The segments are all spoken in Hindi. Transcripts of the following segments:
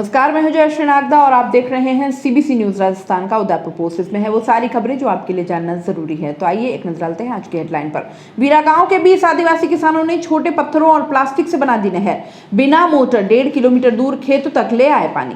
नमस्कार, मैं हूं जयश्री नागदा और आप देख रहे हैं सीबीसी न्यूज राजस्थान का उदयपुर पोस्ट। इसमें है वो सारी खबरें जो आपके लिए जानना जरूरी है। तो आइए एक नजर डालते हैं आज की हेडलाइन पर। वीरा गांव के 20 आदिवासी किसानों ने छोटे पत्थरों और प्लास्टिक से बना दी नहर। बिना मोटर 1.5 किलोमीटर दूर खेतों तक ले आए पानी।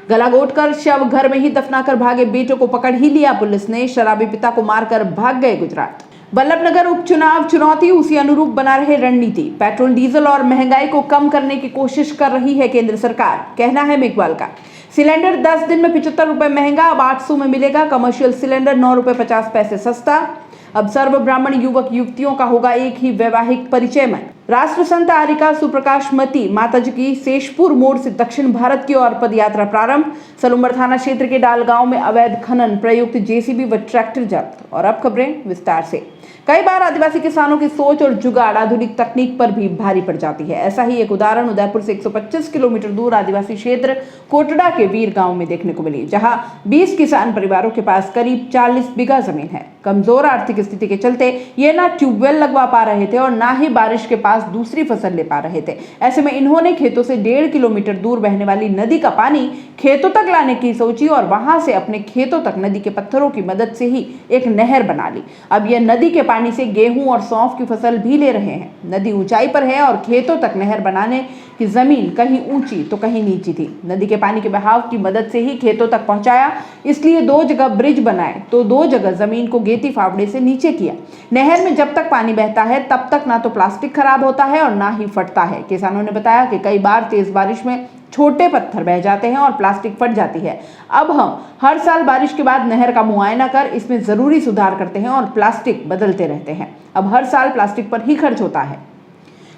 गला घोटकर शव घर में ही दफनाकर भागे बेटों को पकड़ ही लिया पुलिस ने। शराबी पिता को मारकर भाग गए गुजरात। बल्लभनगर उपचुनाव चुनौती, उसी अनुरूप बना रहे रणनीति। पेट्रोल डीजल और महंगाई को कम करने की कोशिश कर रही है केंद्र सरकार, कहना है मेघवाल का। सिलेंडर 10 दिन में 75 रुपए महंगा, अब 800 में मिलेगा। कमर्शियल सिलेंडर 9 रुपए 50 पैसे सस्ता। अब सर्व ब्राह्मण युवक युवतियों का होगा एक ही वैवाहिक परिचय में। राष्ट्र संत आरिका सुप्रकाश मती माताजी की शेषपुर मोड़ से दक्षिण भारत की ओर पद यात्रा प्रारंभ। सलूम्बर थाना क्षेत्र के डाल गांव में अवैध खनन प्रयुक्त जेसीबी व ट्रैक्टर जब्त। और अब खबरें विस्तार से। कई बार आदिवासी किसानों की सोच और जुगाड़ आधुनिक तकनीक पर भी भारी पड़ जाती है। ऐसा ही एक उदाहरण उदयपुर से 125 किलोमीटर दूर आदिवासी क्षेत्र कोटड़ा के वीर गांव में देखने को मिली, जहां 20 किसान परिवारों के पास करीब 40 बीघा जमीन है। कमजोर आर्थिक स्थिति के चलते ये ना ट्यूबवेल लगवा पा रहे थे और ना ही बारिश के पास दूसरी फसल ले पा रहे थे। ऐसे में इन्होंने खेतों से 1.5 किलोमीटर दूर बहने वाली नदी का पानी खेतों तक लाने की सोची और वहां से अपने खेतों तक नदी के पत्थरों की मदद से ही एक नहर बना ली। अब यह नदी के पानी से गेहूं और सौंफ की फसल भी ले रहे हैं। नदी ऊंचाई पर है और खेतों तक नहर बनाने की जमीन कहीं ऊंची तो कहीं नीची थी। नदी के पानी के बहाव की मदद से ही खेतों तक पहुंचाया, इसलिए 2 जगह ब्रिज बनाए तो 2 जगह जमीन को गेती फावड़े से नीचे किया। नहर में जब तक पानी बहता है तब तक ना तो प्लास्टिक खराब होता है और ना ही फटता है। किसानों ने बताया कि कई बार तेज बारिश में छोटे पत्थर बह जाते हैं और प्लास्टिक फट जाती है। अब हम हर साल बारिश के बाद नहर का मुआयना कर इसमें जरूरी सुधार करते हैं और प्लास्टिक बदलते रहते हैं। अब हर साल प्लास्टिक पर ही खर्च होता है।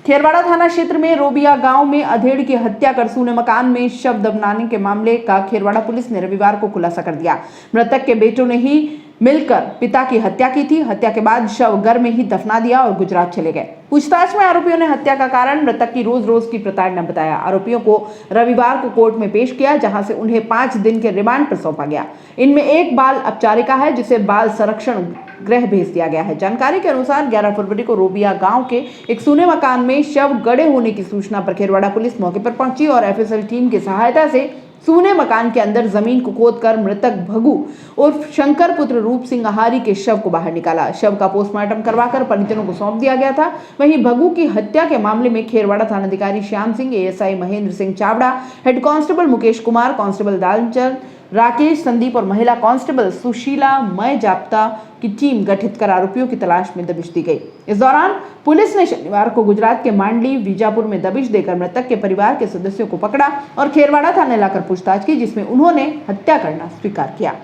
खेरवाड़ा थाना क्षेत्र में रोबिया गांव में अधेड़ की हत्या कर सूने मकान में शव दफनाने के मामले का खेरवाड़ा पुलिस ने रविवार को खुलासा कर दिया। मृतक के बेटों ने ही मिलकर पिता की हत्या की थी। हत्या के बाद शव घर में ही दफना दिया और गुजरात चले गए। पूछताछ में आरोपियों ने हत्या का कारण मृतक की रोज की प्रताड़ना बताया। आरोपियों को रविवार को कोर्ट में पेश किया, जहां से उन्हें 5 दिन के रिमांड पर सौंपा गया। इनमें एक बाल अपचारिका है जिसे बाल संरक्षण गृह भेज दिया गया है। जानकारी के अनुसार 11 फरवरी को रोबिया गांव के एक सूने मकान में शव गड़े होने की सूचना पर खेरवाड़ा पुलिस मौके पर पहुंची और एफएसएल टीम की सहायता से सूने मकान के अंदर जमीन को खोदकर मृतक भगू उर्फ शंकर पुत्र रूप सिंह आहारी के शव को बाहर निकाला। शव का पोस्टमार्टम करवाकर परिजनों को सौंप दिया गया था। वहीं भगू की हत्या के मामले में खेरवाड़ा थानाधिकारी Shyam Singh, ASI Mahendra Singh Chavda, head constable Mukesh Kumar, constable Dalchand, Rakesh, Sandeep और महिला कांस्टेबल सुशीला मय जाप्ता की टीम गठित कर आरोपियों की तलाश में दबिश दी गई। इस दौरान पुलिस ने शनिवार को गुजरात के मांडली बीजापुर में दबिश देकर मृतक के परिवार के सदस्यों को पकड़ा और खेरवाड़ा थाने लाकर पूछताछ की, जिसमें उन्होंने हत्या करना स्वीकार किया।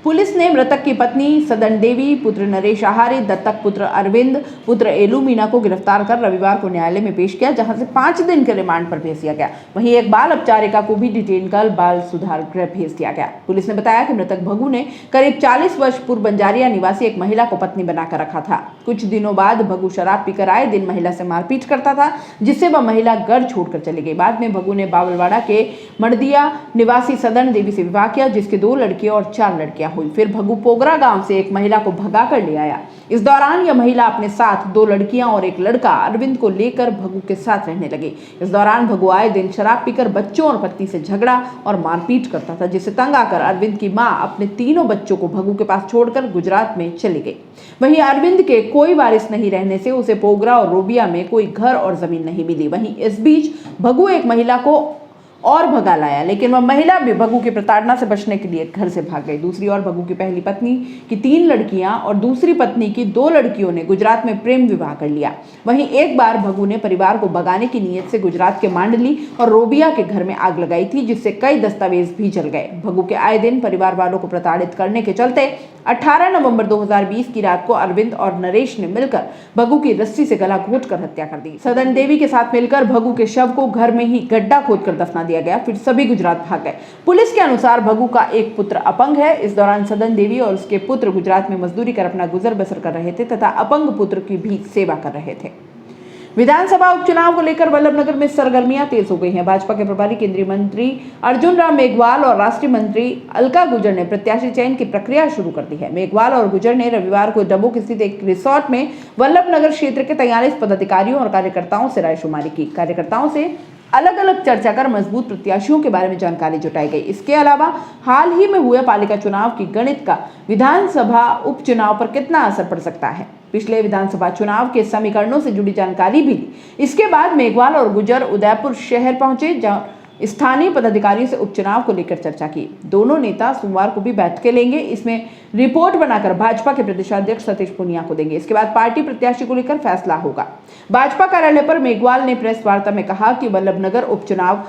पुलिस ने मृतक की पत्नी सदन देवी, पुत्र नरेश आहारी, दत्तक पुत्र अरविंद, पुत्र एलू मीना को गिरफ्तार कर रविवार को न्यायालय में पेश किया, जहां से 5 दिन के रिमांड पर भेज दिया गया। वहीं एक बाल अपचारिका को भी डिटेन कर बाल सुधार गृह भेज दिया गया। पुलिस ने बताया कि मृतक भगू ने करीब 40 वर्ष पूर्व बंजारिया निवासी एक महिला को पत्नी बनाकर रखा था। कुछ दिनों बाद भगू शराब पीकर आए दिन महिला से मारपीट करता था, जिससे वह महिला घर छोड़कर चली गई। बाद में भगू ने बावलवाड़ा के मड़दिया निवासी सदन देवी से विवाह किया, जिसके 2 लड़के और 4 लड़कियां हुई। फिर भगू पोगरा गांव से एक महिला को भगा कर ले आया। इस दौरान यह महिला अपने साथ 2 लड़कियां और एक लड़का अरविंद को लेकर भगू के साथ रहने लगी। इस दौरान भगू आए दिन शराब पीकर बच्चों और पत्नी से झगड़ा और मारपीट करता था, जिससे तंग आकर अरविंद की मां अपने तीनों बच्चों को भगू के पास छोड़कर गुजरात में चली गई। वहीं अरविंद के कोई वारिस नहीं रहने से उसे पोगरा और रोबिया में कोई घर और जमीन नहीं मिली। वहीं इस बीच भगू एक महिला को और भगा लाया, लेकिन वह महिला भी भगू की प्रताड़ना से बचने के लिए घर से भाग गई। दूसरी ओर भगू की पहली पत्नी की 3 लड़कियां और दूसरी पत्नी की 2 लड़कियों ने गुजरात में प्रेम विवाह कर लिया। वहीं एक बार भगू ने परिवार को भगाने की नीयत से गुजरात के मांडली और रोबिया के घर में आग लगाई थी, जिससे कई दस्तावेज भी जल गए। भगू के आए दिन परिवार वालों को प्रताड़ित करने के चलते 18 नवंबर 2020 की रात को अरविंद और नरेश ने मिलकर भगू की रस्सी से गला घोंटकर हत्या कर दी। सदन देवी के साथ मिलकर भगू के शव को घर में ही गड्ढा खोदकर दफना दिया गया। फिर सभी गुजरात भाग गए। पुलिस के अनुसार भगू का एक पुत्र अपंग है। इस दौरान सदन देवी और उसके पुत्र गुजरात में मजदूरी कर अपना गुजर बसर कर रहे थे तथा अपंग पुत्र की भी सेवा कर रहे थे। विधानसभा उपचुनाव को लेकर वल्लभनगर में सरगर्मियां तेज हो गई हैं। भाजपा के प्रभारी केंद्रीय मंत्री अर्जुन राम मेघवाल और राष्ट्रीय मंत्री अलका गुर्जर ने प्रत्याशी चयन की प्रक्रिया शुरू कर दी है। मेघवाल और गुर्जर ने रविवार को डबोक स्थित एक रिसोर्ट में वल्लभनगर क्षेत्र के 43 पदाधिकारियों और कार्यकर्ताओं से रायशुमारी की। कार्यकर्ताओं से अलग अलग चर्चा कर मजबूत प्रत्याशियों के बारे में जानकारी जुटाई गई। इसके अलावा हाल ही में हुए पालिका चुनाव की गणित का विधानसभा उपचुनाव पर कितना असर पड़ सकता है, पिछले विधानसभा चुनाव के समीकरणों से जुड़ी जानकारी भी ली। इसके बाद मेघवाल और गुजर उदयपुर शहर पहुंचे, जहां स्थानीय पदाधिकारियों से उपचुनाव को लेकर चर्चा की। दोनों नेता सोमवार को भी बैठकें लेंगे। इसमें रिपोर्ट बनाकर भाजपा के प्रदेशाध्यक्ष सतीश पूनिया को देंगे। इसके बाद पार्टी प्रत्याशी को लेकर फैसला होगा। भाजपा कार्यालय पर मेघवाल ने प्रेस वार्ता में कहा कि वल्लभनगर उपचुनाव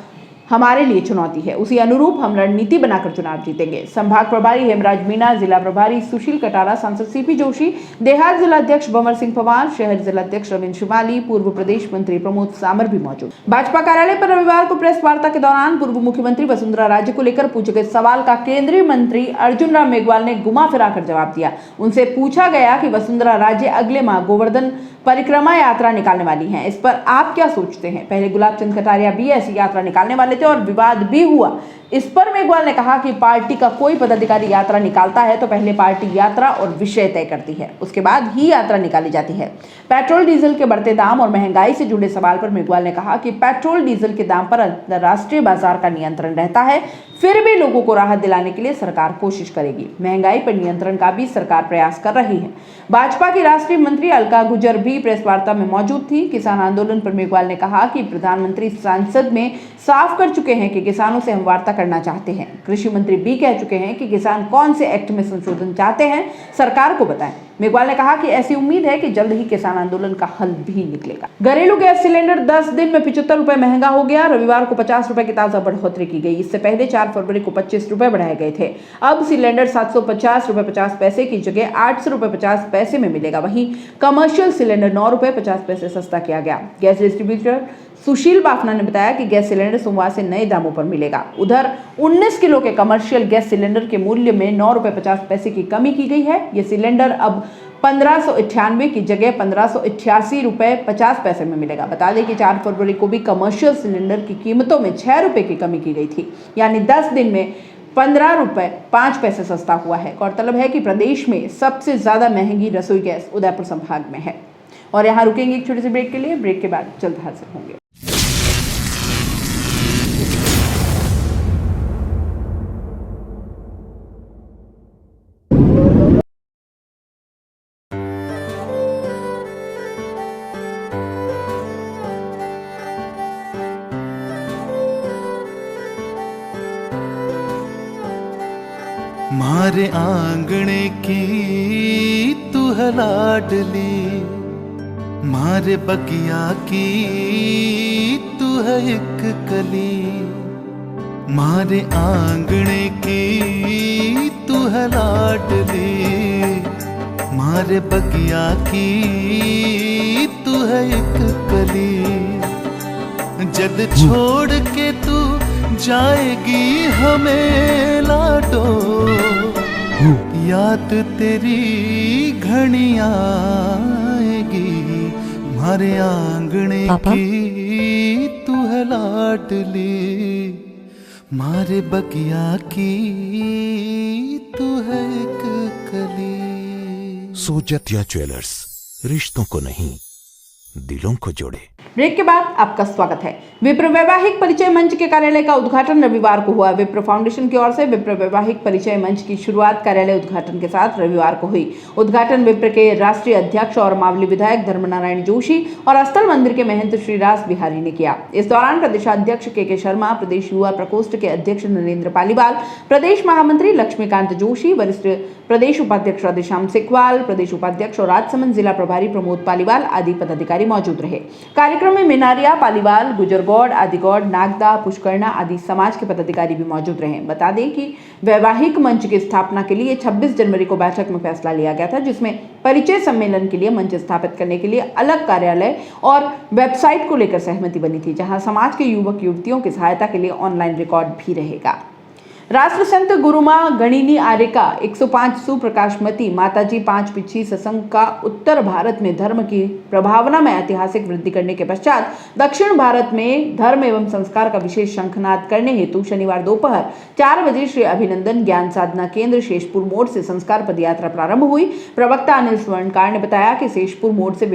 हमारे लिए चुनौती है, उसी अनुरूप हम रणनीति बनाकर चुनाव जीतेंगे। संभाग प्रभारी हेमराज मीणा, जिला प्रभारी सुशील कटारा, सांसद सीपी जोशी, देहात जिला अध्यक्ष भंवर सिंह पवार, शहर जिला अध्यक्ष रविंद्र शिवाली, पूर्व प्रदेश मंत्री प्रमोद सामर भी मौजूद। भाजपा कार्यालय पर रविवार को प्रेस वार्ता के दौरान पूर्व मुख्यमंत्री वसुंधरा राजे को लेकर पूछे गए सवाल का केंद्रीय मंत्री अर्जुन राम मेघवाल ने घुमा फिरा कर जवाब दिया। उनसे पूछा गया कि वसुंधरा राजे अगले माह गोवर्धन परिक्रमा यात्रा निकालने वाली हैं, इस पर आप क्या सोचते हैं? पहले गुलाब चंद कटारिया भी ऐसी यात्रा निकालने वाले थे और विवाद भी हुआ। इस पर मेघवाल ने कहा कि पार्टी का कोई पदाधिकारी यात्रा निकालता है तो पहले पार्टी यात्रा और विषय तय करती है, उसके बाद ही यात्रा निकाली जाती है। पेट्रोल डीजल के बढ़ते दाम और महंगाई से जुड़े सवाल पर मेघवाल ने कहा कि पेट्रोल डीजल के दाम पर अंतर्राष्ट्रीय बाजार का नियंत्रण रहता है, फिर भी लोगों को राहत दिलाने के लिए सरकार कोशिश करेगी। महंगाई पर नियंत्रण का भी सरकार प्रयास कर रही है। भाजपा की राष्ट्रीय मंत्री अलका गुजर भी प्रेस वार्ता में मौजूद थी। किसान आंदोलन पर मेघवाल ने कहा कि प्रधानमंत्री संसद में साफ कर चुके हैं कि किसानों से हम वार्ता करना चाहते हैं। कृषि मंत्री भी कह चुके हैं कि किसान कौन से एक्ट में संशोधन चाहते हैं, सरकार को बताएं। मेघवाल ने कहा कि ऐसी उम्मीद है कि जल्द ही किसान आंदोलन का हल भी निकलेगा। घरेलू गैस सिलेंडर 10 दिन में 75 रुपए महंगा हो गया। रविवार को 50 रुपए की ताजा बढ़ोतरी की गई। इससे पहले 4 फरवरी को 25 रुपए बढ़ाए गए थे। अब सिलेंडर 750 रुपए 50 पैसे की जगह 800 रुपए 50 पैसे में मिलेगा। वहीं कमर्शियल सिलेंडर 9 रुपए 50 पैसे सस्ता किया गया। गैस डिस्ट्रीब्यूटर सुशील बाफना ने बताया कि गैस सिलेंडर सोमवार से नए दामों पर मिलेगा। उधर 19 किलो के कमर्शियल गैस सिलेंडर के मूल्य में 9 रुपए 50 पैसे की कमी की गई है। ये सिलेंडर अब 1598 की जगह 1588 रुपए 50 पैसे में मिलेगा। बता दें कि 4 फरवरी को भी कमर्शियल सिलेंडर की कीमतों में 6 रुपए की कमी की गई थी, यानी 10 दिन में 15 रुपए 5 पैसे सस्ता हुआ है। गौरतलब है कि प्रदेश में सबसे ज्यादा महंगी रसोई गैस उदयपुर संभाग में है। और यहाँ रुकेंगे एक छोटे से ब्रेक के लिए। ब्रेक के बाद जल्द हाजिर होंगे। मारे आंगणे की तू है लाडली, मारे बगिया की तू है एक कली। मारे आंगणे की तू है लाडली, मारे बगिया की तू है एक कली। जद छोड़ के तू जाएगी हमें लाडो, याद तेरी घनी आएगी। मारे आंगणे की तू है लाडली, मारे बगिया की तू है एक कली। सोजतिया ज्वेलर्स, रिश्तों को नहीं दिलों को जोड़े। ब्रेक के बाद आपका स्वागत है। विप्र वैवाहिक परिचय मंच के कार्यालय का उद्घाटन रविवार को हुआ। विप्र फाउंडेशन की ओर से विप्र वैवाहिक परिचय मंच की शुरुआत कार्यालय उद्घाटन के साथ रविवार को हुई। उद्घाटन विप्र के राष्ट्रीय अध्यक्ष और मावली विधायक धर्मनारायण जोशी और अस्थल मंदिर के महंत श्री रास बिहारी ने किया। इस दौरान प्रदेशाध्यक्ष के शर्मा, प्रदेश युवा प्रकोष्ठ के अध्यक्ष नरेंद्र पालीवाल, प्रदेश महामंत्री लक्ष्मीकांत जोशी, वरिष्ठ प्रदेश उपाध्यक्ष राधेश्याम सिकवाल, प्रदेश उपाध्यक्ष और राजसमंद जिला प्रभारी प्रमोद पालीवाल आदि पदाधिकारी मौजूद रहे। कार्यक्रम में मिनारिया, पालीवाल, गुजरगौड़, आदिगौड़, नागदा, पुष्करना आदि समाज के पदाधिकारी भी मौजूद रहे। बता दें कि वैवाहिक मंच की स्थापना के लिए 26 जनवरी को बैठक में फैसला लिया गया था, जिसमें परिचय सम्मेलन के लिए मंच स्थापित करने के लिए अलग कार्यालय और वेबसाइट को लेकर सहमति बनी थी, जहां समाज के युवक युवतियों की सहायता के लिए ऑनलाइन रिकॉर्ड भी रहेगा। राष्ट्र संत गुरुमा गणिनी आर्यका 105 सुप्रकाशमती माताजी 5 पिछी सत्संग का उत्तर भारत में धर्म की प्रभावना में ऐतिहासिक वृद्धि करने के पश्चात दक्षिण भारत में धर्म एवं संस्कार का विशेष शंखनाद करने हेतु शनिवार दोपहर 4 बजे श्री अभिनंदन ज्ञान साधना केंद्र शेषपुर मोड़ से संस्कार पदयात्रा प्रारंभ हुई। प्रवक्ता अनिल स्वर्णकार ने बताया कि शेषपुर मोड़ से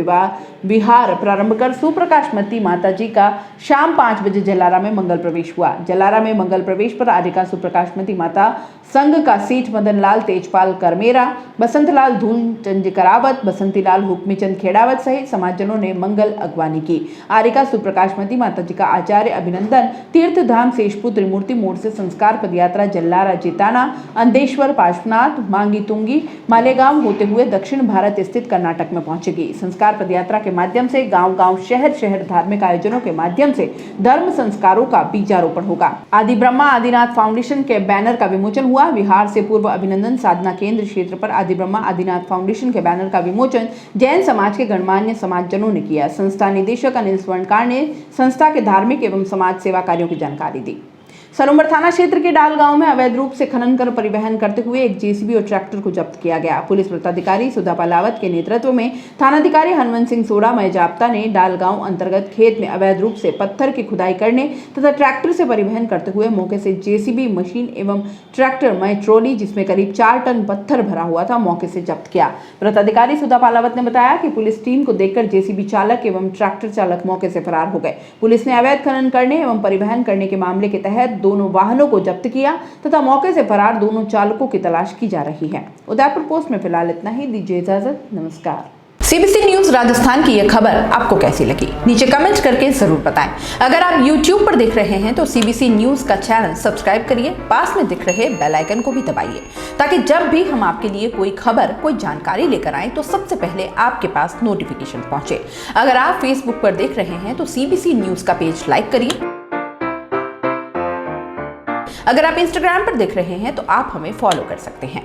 विहार प्रारंभ कर सुप्रकाशमती माताजी का शाम 5 बजे जलारा में मंगल प्रवेश हुआ। जलारा में मंगल प्रवेश पर आर्यका सुप्रकाशमती माता संघ का सेठ मदन लाल तेजपाल करमेरा, बसंतलाल धूल चंजकरावत, बसंतीलाल हुक्मीचंद खेड़ावत सहित समाजजनों ने मंगल अगवानी की। आर्यका सुप्रकाशमती माताजी का आचार्य अभिनंदन तीर्थ धाम शेषपुर त्रिमूर्ति मोड़ से संस्कार पदयात्रा जल्लारा जिताना, अंदेश्वर, पार्श्वनाथ, मांगी तुंगी, मालेगांव होते हुए दक्षिण भारत स्थित कर्नाटक में पहुंचेगी। संस्कार पदयात्रा के माध्यम से गांव-गांव, शहर-शहर धार्मिक आयोजनों के माध्यम से धर्म संस्कारों का बीजारोपण होगा। आदि ब्रह्मा आदिनाथ फाउंडेशन के बैनर का विमोचन हुआ। बिहार से पूर्व अभिनंदन साधना केंद्र क्षेत्र पर आदि ब्रह्मा आदिनाथ फाउंडेशन के बैनर का विमोचन जैन समाज के गणमान्य समाजजनों ने किया। संस्था निदेशक अनिल स्वर्णकार ने संस्था के धार्मिक एवं समाज सेवा कार्यों की जानकारी दी। सरोवर थाना क्षेत्र के डाल गांव में अवैध रूप से खनन कर परिवहन करते हुए एक जेसीबी और ट्रैक्टर को जब्त किया गया। पुलिस वृत्ताधिकारी सुधा पालावत के नेतृत्व में थानाधिकारी हनुमंत सिंह सोड़ा मय जाप्ता ने डाल गांव अंतर्गत खेत में अवैध रूप से पत्थर की खुदाई करने तथा ट्रैक्टर से परिवहन करते हुए मौके से जेसीबी मशीन एवं ट्रैक्टर मय ट्रॉली जिसमें करीब 4 टन पत्थर भरा हुआ था मौके से जब्त किया। वृत्ताधिकारी सुधा पालावत ने बताया कि पुलिस टीम को देखकर जेसीबी चालक एवं ट्रैक्टर चालक मौके से फरार हो गए। पुलिस ने अवैध खनन करने एवं परिवहन करने के मामले के तहत दोनों वाहनों को जब्त किया तथा मौके से फरार दोनों चालकों की तलाश की जा रही है। उदयपुर पोस्ट में फिलहाल इतना ही। दीजिए इजाजत, नमस्कार। सीबीसी न्यूज राजस्थान की यह खबर आपको कैसी लगी नीचे कमेंट करके जरूर बताएं। अगर आप YouTube पर देख रहे हैं तो सीबीसी न्यूज का चैनल सब्सक्राइब करिए, पास में दिख रहे बेल आइकन को भी दबाइए ताकि जब भी हम आपके लिए कोई खबर, कोई जानकारी लेकर आए तो सबसे पहले आपके पास नोटिफिकेशन पहुंचे। अगर आप Facebook पर देख रहे हैं तो सीबीसी न्यूज का पेज लाइक करिए। अगर आप Instagram पर देख रहे हैं तो आप हमें फॉलो कर सकते हैं।